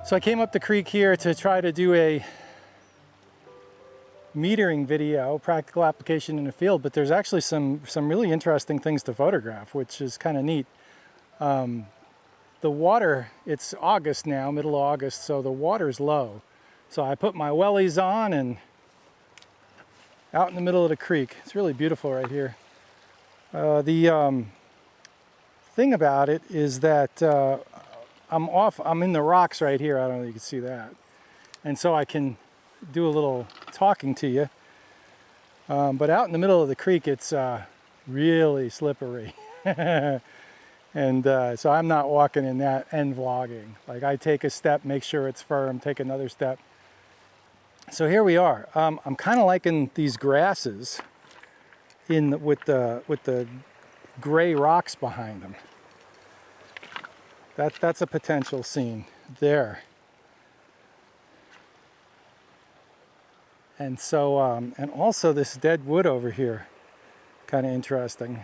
So I came up the creek here to try to do a metering video, practical application in the field, but there's actually some really interesting things to photograph, which is kind of neat. The water, it's August now, middle of August, so the water's low. So I put my wellies on and out in the middle of the creek. It's really beautiful right here. The thing about it is that I'm in the rocks right here. I don't know if you can see that. And so I can do a little talking to you. But out in the middle of the creek, it's really slippery. And so I'm not walking in that and vlogging. Like I take a step, make sure it's firm, take another step. So here we are. I'm kind of liking these grasses with the gray rocks behind them. That's a potential scene there. And so, and also this dead wood over here, kind of interesting.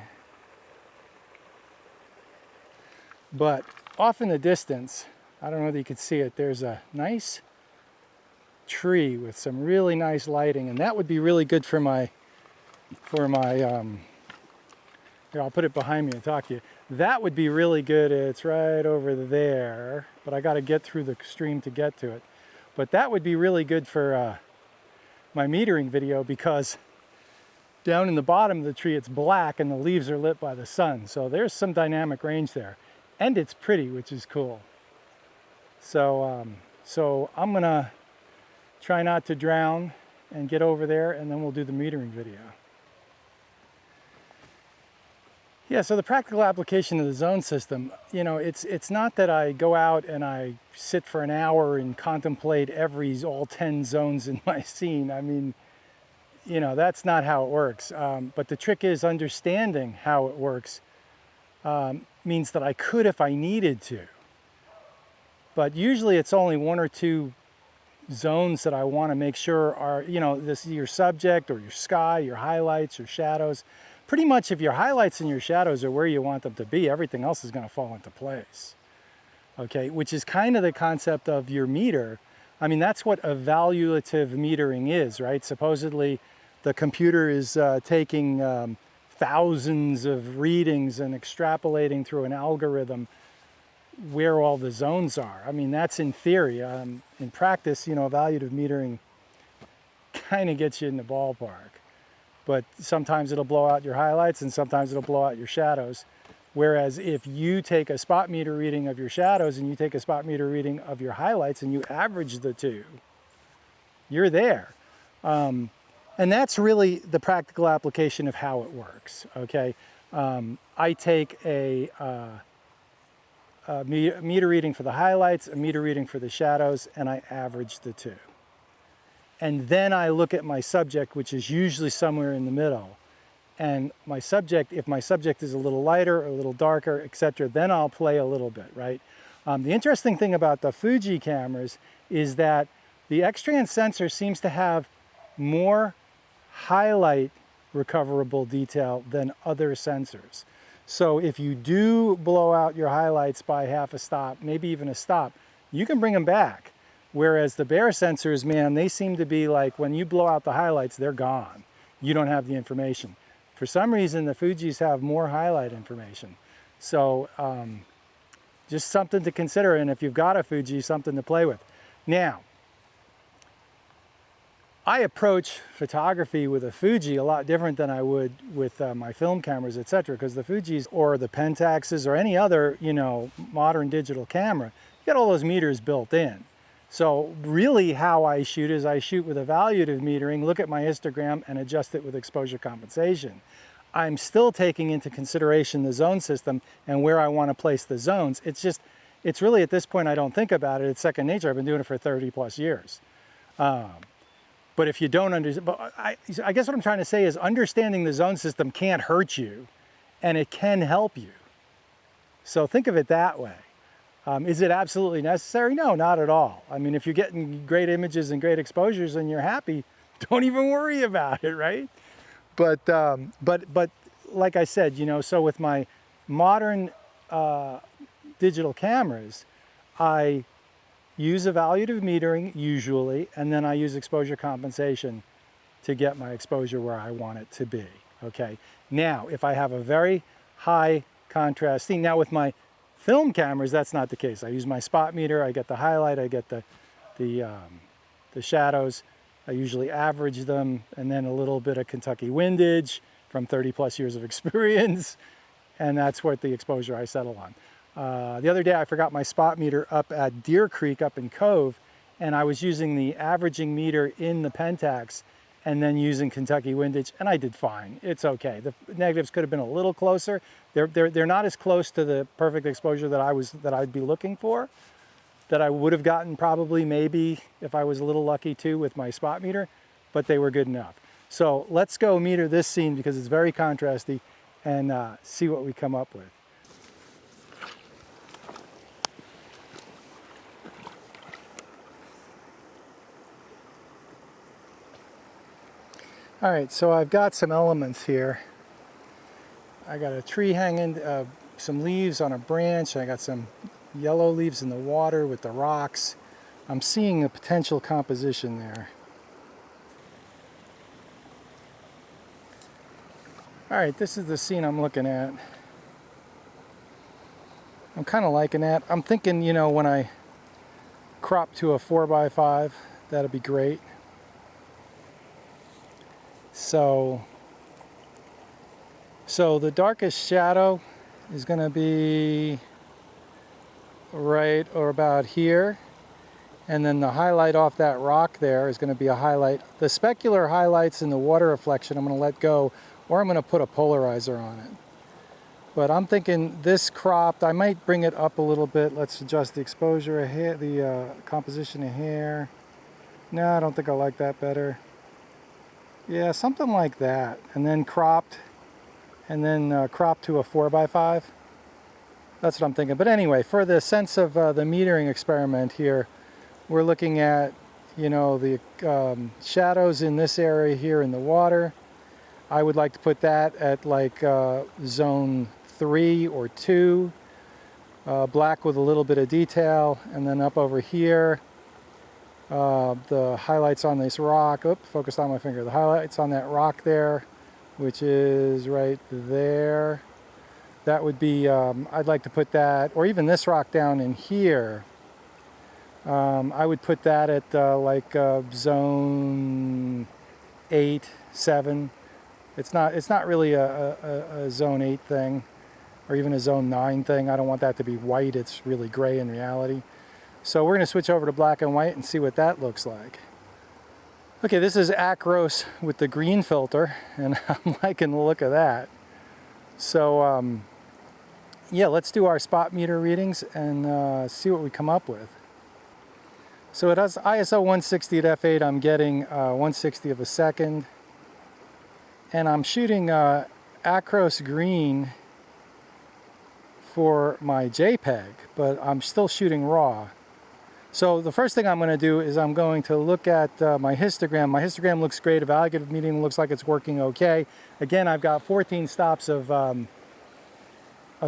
But off in the distance, I don't know if you can see it, there's a nice tree with some really nice lighting, and that would be really good for my here, I'll put it behind me and talk to you. That would be really good. It's right over there, but I got to get through the stream to get to it. But that would be really good for my metering video, because down in the bottom of the tree it's black and the leaves are lit by the sun. So there's some dynamic range there. And it's pretty, which is cool. So, so I'm gonna try not to drown and get over there, and then we'll do the metering video. Yeah, so the practical application of the zone system, you know, it's not that I go out and I sit for an hour and contemplate all 10 zones in my scene. I mean, you know, that's not how it works. But the trick is understanding how it works means that I could if I needed to. But usually it's only one or two zones that I want to make sure are, you know, this is your subject or your sky, your highlights, your shadows. Pretty much if your highlights and your shadows are where you want them to be, everything else is going to fall into place. Okay, which is kind of the concept of your meter. I mean, that's what evaluative metering is, right? Supposedly the computer is taking thousands of readings and extrapolating through an algorithm where all the zones are. I mean, that's in theory. In practice, you know, evaluative metering kind of gets you in the ballpark. But sometimes it'll blow out your highlights and sometimes it'll blow out your shadows. Whereas if you take a spot meter reading of your shadows and you take a spot meter reading of your highlights and you average the two, you're there. And that's really the practical application of how it works, okay? I take a meter reading for the highlights, a meter reading for the shadows, and I average the two. And then I look at my subject, which is usually somewhere in the middle. And my subject, if my subject is a little lighter, or a little darker, etc., then I'll play a little bit, right? The interesting thing about the Fuji cameras is that the X-Trans sensor seems to have more highlight recoverable detail than other sensors. So if you do blow out your highlights by half a stop, maybe even a stop, you can bring them back. Whereas the Bayer sensors, man, they seem to be like, when you blow out the highlights, they're gone. You don't have the information. For some reason, the Fujis have more highlight information. So just something to consider. And if you've got a Fuji, something to play with. Now, I approach photography with a Fuji a lot different than I would with my film cameras, etc. Because the Fujis or the Pentaxes or any other, you know, modern digital camera, you got all those meters built in. So really how I shoot is I shoot with evaluative metering, look at my histogram and adjust it with exposure compensation. I'm still taking into consideration the zone system and where I want to place the zones. It's really at this point I don't think about it. It's second nature. I've been doing it for 30 plus years. But if you don't understand, I guess what I'm trying to say is understanding the zone system can't hurt you and it can help you. So think of it that way. Is it absolutely necessary? No, not at all. I mean, if you're getting great images and great exposures and you're happy, don't even worry about it, right? But like I said, you know, so with my modern digital cameras, I use evaluative metering usually, and then I use exposure compensation to get my exposure where I want it to be, okay? Now, if I have a very high contrast scene, now with my film cameras, that's not the case. I use my spot meter, I get the highlight, I get the shadows, I usually average them, and then a little bit of Kentucky windage from 30 plus years of experience, and that's what the exposure I settle on. The other day I forgot my spot meter up at Deer Creek up in Cove, and I was using the averaging meter in the Pentax and then using Kentucky windage, and I did fine. It's okay. The negatives could have been a little closer. They're not as close to the perfect exposure that I'd be looking for, that I would have gotten probably maybe if I was a little lucky too with my spot meter, but they were good enough. So let's go meter this scene because it's very contrasty and see what we come up with. All right, so I've got some elements here. I got a tree hanging, some leaves on a branch. I got some yellow leaves in the water with the rocks. I'm seeing a potential composition there. All right, this is the scene I'm looking at. I'm kind of liking that. I'm thinking, you know, when I crop to a 4x5, that'd be great. So the darkest shadow is going to be right or about here, and then the highlight off that rock there is going to be a highlight. The specular highlights in the water reflection I'm going to let go, or I'm going to put a polarizer on it. But I'm thinking this cropped, I might bring it up a little bit. Let's adjust the exposure a hair, the composition a hair. No, I don't think I like that better. Yeah, something like that, and then cropped, and then cropped to a 4x5. That's what I'm thinking. But anyway, for the sense of the metering experiment here, we're looking at, you know, the shadows in this area here in the water. I would like to put that at like zone 3 or 2, black with a little bit of detail, and then up over here, the highlights on this rock, focused on my finger, the highlights on that rock there, which is right there. That would be, I'd like to put that, or even this rock down in here, I would put that at like zone 8, 7. It's not really a zone 8 thing, or even a zone 9 thing. I don't want that to be white, it's really gray in reality. So we're going to switch over to black and white and see what that looks like. Okay, this is Acros with the green filter, and I'm liking the look of that. So yeah, let's do our spot meter readings and see what we come up with. So it has ISO 160 at f8. I'm getting 1/60 of a second, and I'm shooting Acros green for my JPEG, but I'm still shooting raw. So the first thing I'm going to do is I'm going to look at my histogram. My histogram looks great. Evaluative metering looks like it's working okay. Again, I've got 14 stops of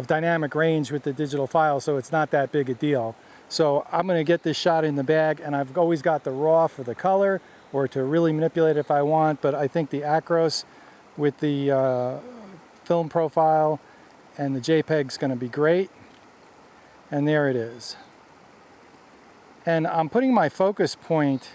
dynamic range with the digital file, so it's not that big a deal. So I'm going to get this shot in the bag, and I've always got the raw for the color or to really manipulate if I want, but I think the Acros with the film profile and the JPEG is going to be great. And there it is. And I'm putting my focus point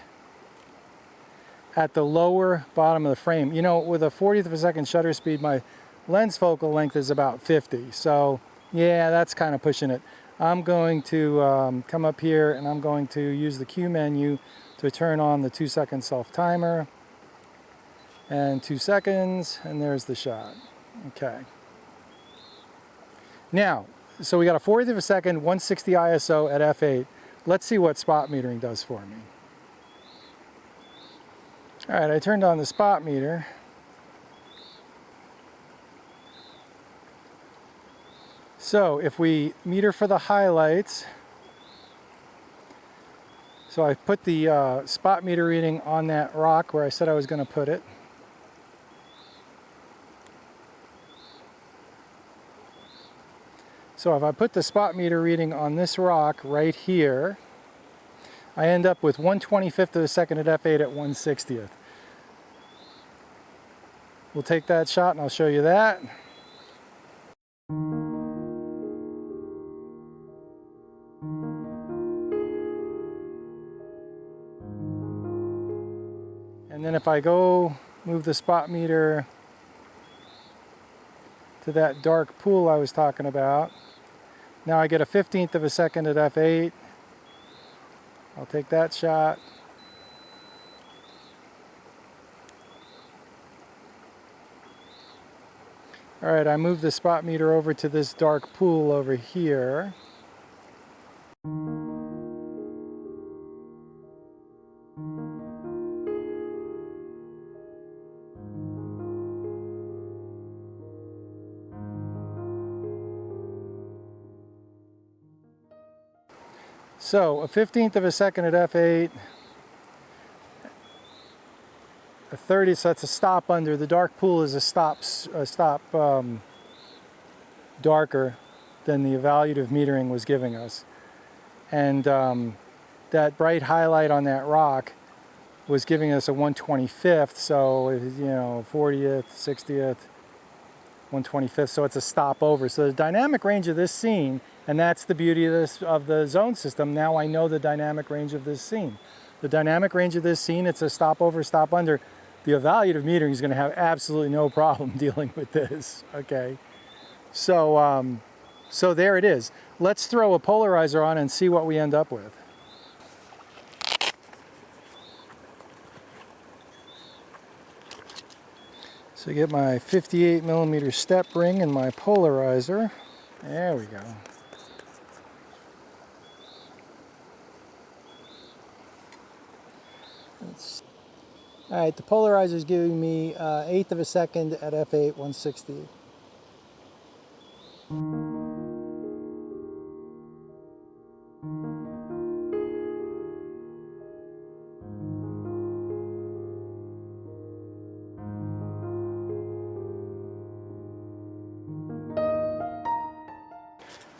at the lower bottom of the frame. You know, with a 40th of a second shutter speed, my lens focal length is about 50. So yeah, that's kind of pushing it. I'm going to come up here and I'm going to use the Q menu to turn on the 2-second self timer. And 2 seconds, and there's the shot. Okay. Now, so we got a 40th of a second, 160 ISO at f8. Let's see what spot metering does for me. All right, I turned on the spot meter. So if we meter for the highlights, so I put the spot meter reading on that rock where I said I was going to put it. So if I put the spot meter reading on this rock right here, I end up with 1/25 of a second at f8 at 1/60th. We'll take that shot and I'll show you that. And then if I go move the spot meter to that dark pool I was talking about, now I get a 15th of a second at f8. I'll take that shot. All right, I move the spot meter over to this dark pool over here. So a 15th of a second at f8, a 30, so that's a stop under. The dark pool is a stop darker than the evaluative metering was giving us. And that bright highlight on that rock was giving us a 1/25th, so you know, 40th, 60th, 1/25th, so it's a stop over. So the dynamic range of this scene, and that's the beauty of the zone system. Now I know the dynamic range of this scene. The dynamic range of this scene, it's a stop over, stop under. The evaluative metering is going to have absolutely no problem dealing with this, okay? So, so there it is. Let's throw a polarizer on and see what we end up with. So I get my 58 millimeter step ring and my polarizer. There we go. All right, the polarizer is giving me 1/8 of a second at f8, 1/60.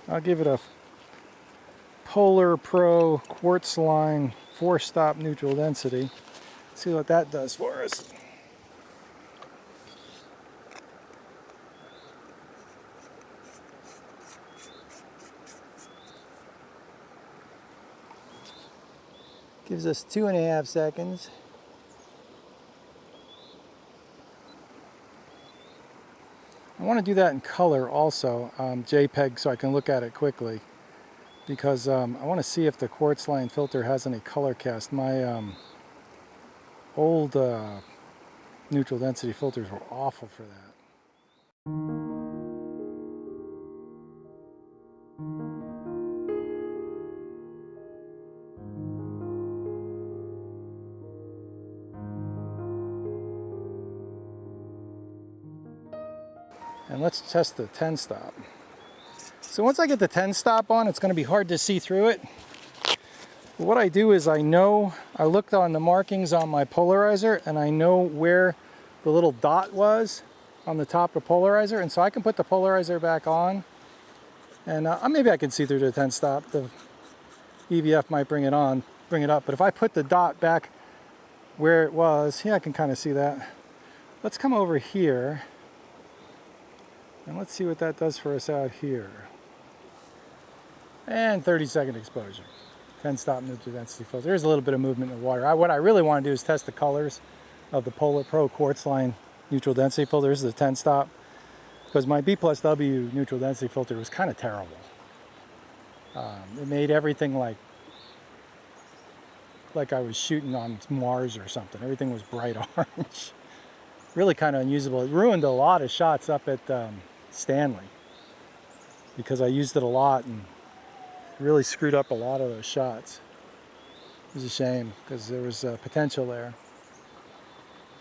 I'll give it a Polar Pro quartz line 4-stop neutral density. See what that does for us. Gives us 2.5 seconds. I want to do that in color also, JPEG, so I can look at it quickly, because I want to see if the quartz line filter has any color cast. My old neutral density filters were awful for that. And let's test the 10 stop. So once I get the 10 stop on, it's going to be hard to see through it. But what I do is I looked on the markings on my polarizer and I know where the little dot was on the top of the polarizer, and so I can put the polarizer back on and maybe I can see through the 10 stop. The EVF might bring it up, but if I put the dot back where it was, yeah, I can kind of see that. Let's come over here and let's see what that does for us out here. And 30-second exposure. 10 stop neutral density filter. There's a little bit of movement in the water. What I really want to do is test the colors of the Polar Pro quartz line neutral density filter. This is the 10 stop, because my B+W neutral density filter was kind of terrible. It made everything like I was shooting on Mars or something. Everything was bright orange. Really kind of unusable. It ruined a lot of shots up at Stanley because I used it a lot and it really screwed up a lot of those shots. It was a shame because there was potential there.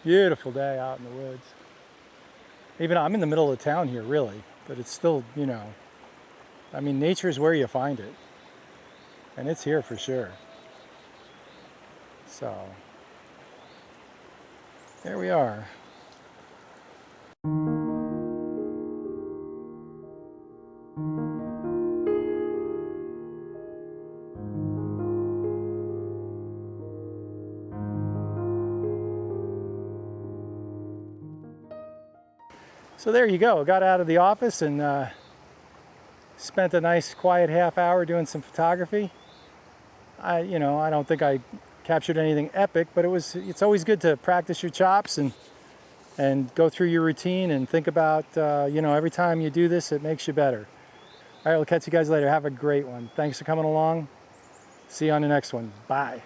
Beautiful day out in the woods. Even I'm in the middle of town here, really, but it's still, you know, I mean, nature is where you find it, and it's here for sure. So, there we are. So there you go. Got out of the office and spent a nice quiet half hour doing some photography. I don't think I captured anything epic, but it's always good to practice your chops and go through your routine and think about, every time you do this, it makes you better. All right, we'll catch you guys later. Have a great one. Thanks for coming along. See you on the next one. Bye.